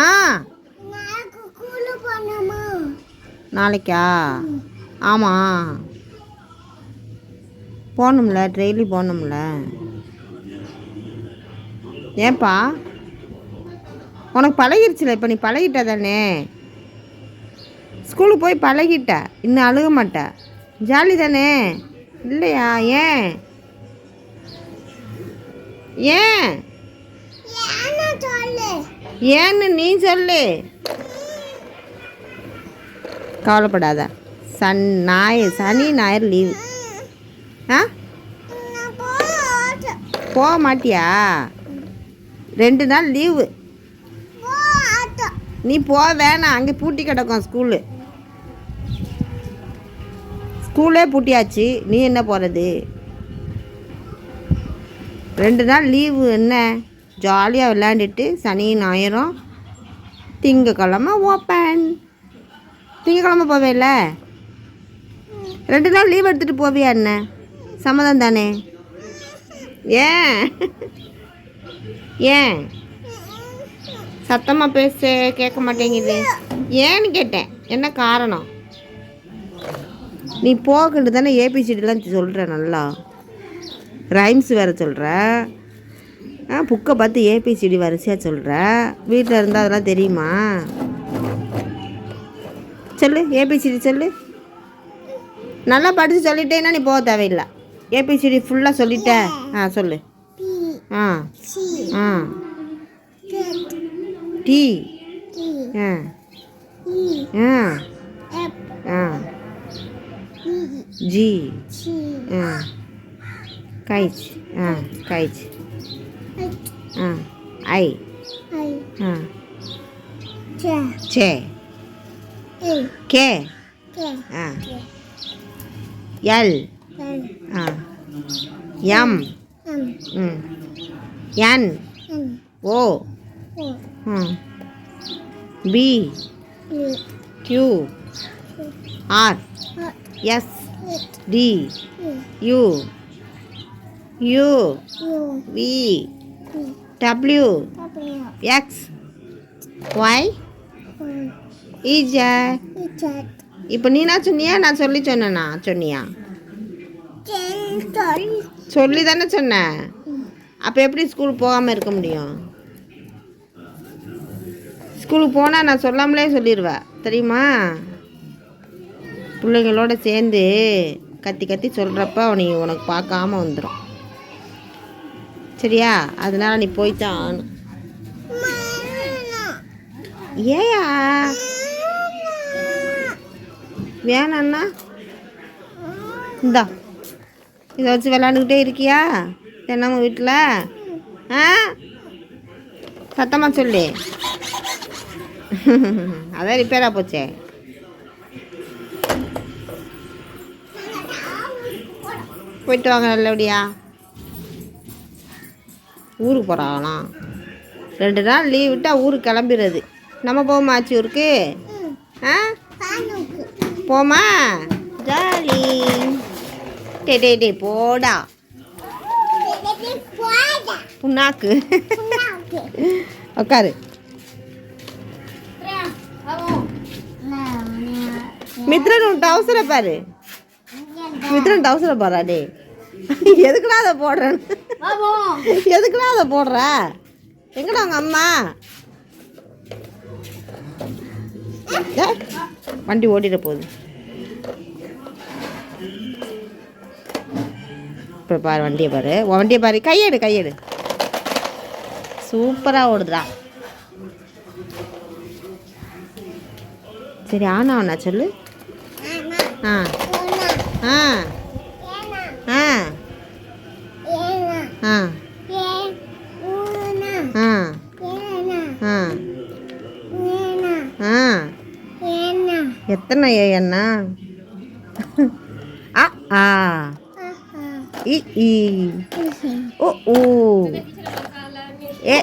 ஆ நாளைக்கா? ஆமாம் போகணும்ல, டெய்லி போகணும்ல. ஏன்பா உனக்கு பழகிருச்சுல, இப்போ நீ பழகிட்ட தானே, ஸ்கூலுக்கு போய் பழகிட்ட, இன்னும் அழுக மாட்ட, ஜாலி தானே இல்லையா? ஏன் ஏன் ஏன்னு நீ சொல்லு. கவலைப்படாத, சனி ஞாயிறு லீவு. ஆ போக மாட்டியா? 2 நாள் லீவு. நீ வேணாம், அங்கே பூட்டி கிடக்கும் ஸ்கூலே பூட்டியாச்சு, நீ என்ன போகிறது? 2 நாள் லீவு என்ன, ஜாலியாக விளையாண்டுட்டு சனி ஞாயிறும் திங்கக்கிழமை ஓப்பன். திங்கக்கிழமை போவேல, 2 நாள் லீவ் எடுத்துகிட்டு போவியா? என்ன சம்மதம் தானே? ஏன் ஏன் சத்தமாக பேச கேட்க மாட்டேங்குது? ஏன்னு கேட்டேன், என்ன காரணம்? நீ போகண்டு தானே ஏபிசிடிலாம் சொல்கிற, நல்லா ரைம்ஸ் வேறு சொல்கிற, புக்கை பார்த்து ஏபிசிடி வரிசையாக சொல்கிற. வீட்டில் இருந்தால் அதெல்லாம் தெரியுமா? சொல்லு, ஏபிசிடி சொல்லு. நல்லா படித்து சொல்லிட்டேன்னா நீ போக தேவையில்லை. ஏபிசிடி ஃபுல்லாக சொல்லிட்ட. சொல்லு. D G H H I J K L M N O P Q R S T U U V W X Y Z. இப்போ நீ நான் சொன்னியா, நான் சொன்னேனா? சொன்னியா? சொல்லி தானே சொன்னேன். அப்போ எப்படி ஸ்கூலுக்கு போகாமல் இருக்க முடியும்? ஸ்கூலுக்கு போனால் நான் சொல்லாமலே சொல்லிடுவேன், தெரியுமா? பிள்ளைங்களோட சேர்ந்து கத்தி கத்தி சொல்கிறப்ப உனக்கு பார்க்காம வந்துடும், சரியா? அதனால் நீ போய்த்தான் ஆகணும். ஏயா வேணாண்ணா? இந்தா இதை வச்சு விளாண்டுக்கிட்டே இருக்கியா தினமும் வீட்டில்? சத்தமாக சொல்லு. அதான் ரிப்பேராக போச்சே. போயிட்டு வாங்க நல்லபடியா. ஊருக்கு போகிறாங்களாம், 2 நாள் லீவ் விட்டால் ஊருக்கு கிளம்பிடுறது. நம்ம போமா ஆச்சு ஊருக்கு? போமா, ஜாலி. டே போடா புண்ணாக்கு. உட்காரு. மித்ரன் டவுசரை பாரு, மித்ரன் டவுசரை பாரா. டே எதுக்குடா அதை போடுறேன்? எதுக்குடா அதை போடுற? எங்கடா அவங்க அம்மா? வண்டி ஓட்டிட போகுது. இப்போ பாரு, வண்டியை பாரு, வண்டியை பாரு. கையெடு. சூப்பராக ஓடுதுடா. சரி, ஆனா சொல்லு. ஆ ஆ ஆ ஆ எத்தனை ஏன்னா? ஆ இ ஓ ஏ